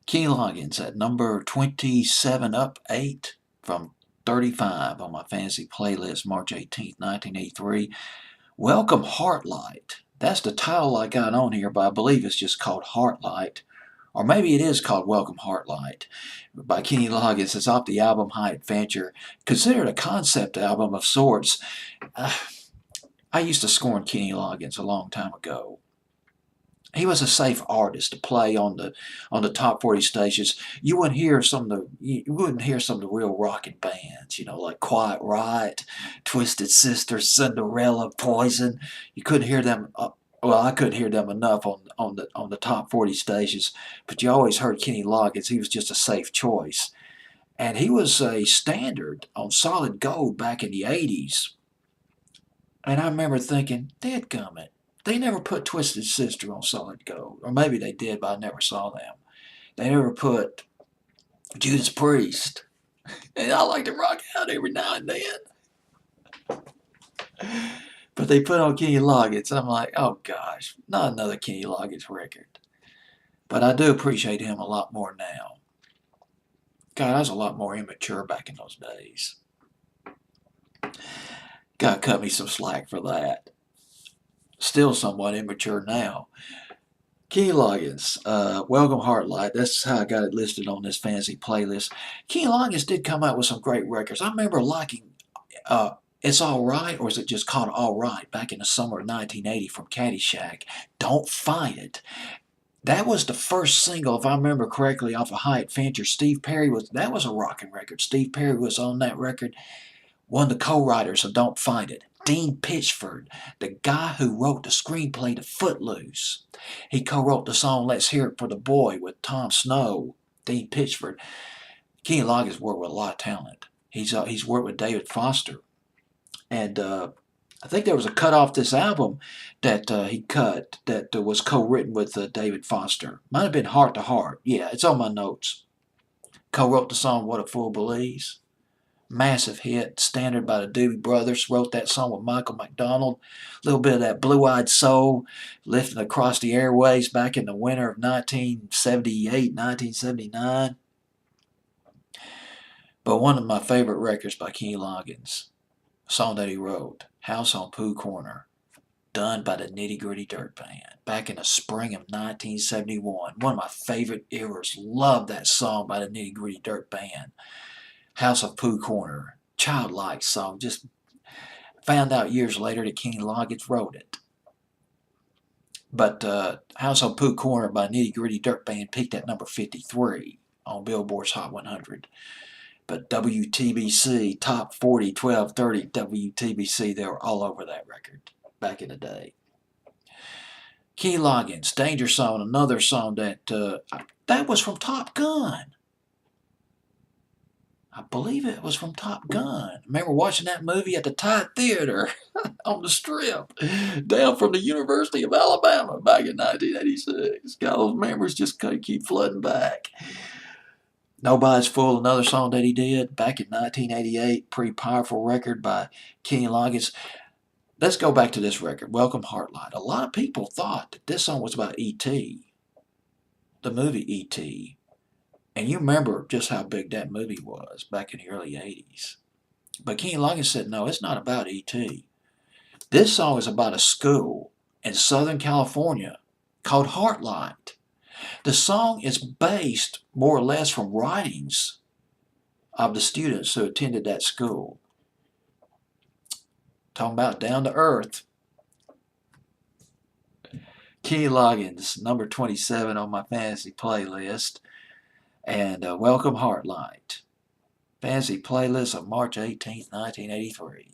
Kenny Loggins at number 27, up 8 from 35 on my fantasy playlist, March 18th, 1983. Welcome Heartlight. That's the title I got on here, but I believe it's just called Heartlight. Or maybe it is called Welcome Heartlight by Kenny Loggins. It's off the album High Adventure, considered a concept album of sorts. I used to scorn Kenny Loggins a long time ago. He was a safe artist to play on the top 40 stations. You wouldn't hear some of the real rocking bands, like Quiet Riot, Twisted Sister, Cinderella, Poison. You couldn't hear them. Well, I couldn't hear them enough on the top 40 stations. But you always heard Kenny Loggins. He was just a safe choice, and he was a standard on Solid Gold back in the '80s. And I remember thinking, dadgummit, they never put Twisted Sister on Solid Gold. Or maybe they did, but I never saw them. They never put Judas Priest. And I like to rock out every now and then. But they put on Kenny Loggins. I'm like, oh gosh, not another Kenny Loggins record. But I do appreciate him a lot more now. God, I was a lot more immature back in those days. God cut me some slack for that. Still somewhat immature now. Kenny Loggins, Welcome Heartlight. That's how I got it listed on this fancy playlist. Kenny Loggins did come out with some great records. I remember liking It's Alright, or is it just called Alright, back in the summer of 1980 from Caddyshack. Don't Fight It. That was the first single, if I remember correctly, off of High Adventure. That was a rocking record. Steve Perry was on that record. One of the co-writers of Don't Fight It, Dean Pitchford, the guy who wrote the screenplay to Footloose. He co-wrote the song Let's Hear It for the Boy with Tom Snow, Dean Pitchford. Kenny Loggins worked with a lot of talent. He's worked with David Foster. And I think there was a cut off this album that he cut that was co-written with David Foster. Might have been Heart to Heart. Yeah, it's on my notes. Co-wrote the song What a Fool Believes. Massive hit, standard by the Doobie Brothers. Wrote that song with Michael McDonald. A little bit of that blue-eyed soul lifting across the airways back in the winter of 1978, 1979. But one of my favorite records by Kenny Loggins, a song that he wrote, House on Pooh Corner, done by the Nitty Gritty Dirt Band back in the spring of 1971. One of my favorite eras. Love that song by the Nitty Gritty Dirt Band. House of Pooh Corner, childlike song. Just found out years later that Kenny Loggins wrote it. But House of Pooh Corner by Nitty Gritty Dirt Band peaked at number 53 on Billboard's Hot 100. But WTBC, Top 40, 12, 30, WTBC, they were all over that record back in the day. Kenny Loggins, Danger Zone, another song that was from Top Gun. I believe it was from Top Gun. I remember watching that movie at the Tide Theater on the Strip, down from the University of Alabama back in 1986. God, those memories just keep flooding back. Nobody's Fool, another song that he did back in 1988. Pretty powerful record by Kenny Loggins. Let's go back to this record, Welcome Heartlight. A lot of people thought that this song was about E.T., the movie E.T., and you remember just how big that movie was back in the early 80s. But Kenny Loggins said, no, it's not about E.T. This song is about a school in Southern California called Heartlight. The song is based more or less from writings of the students who attended that school. Talking about down to earth. Kenny Loggins, number 27 on my fantasy playlist. And Welcome Heartlight. Fantasy playlist of March 18th, 1983.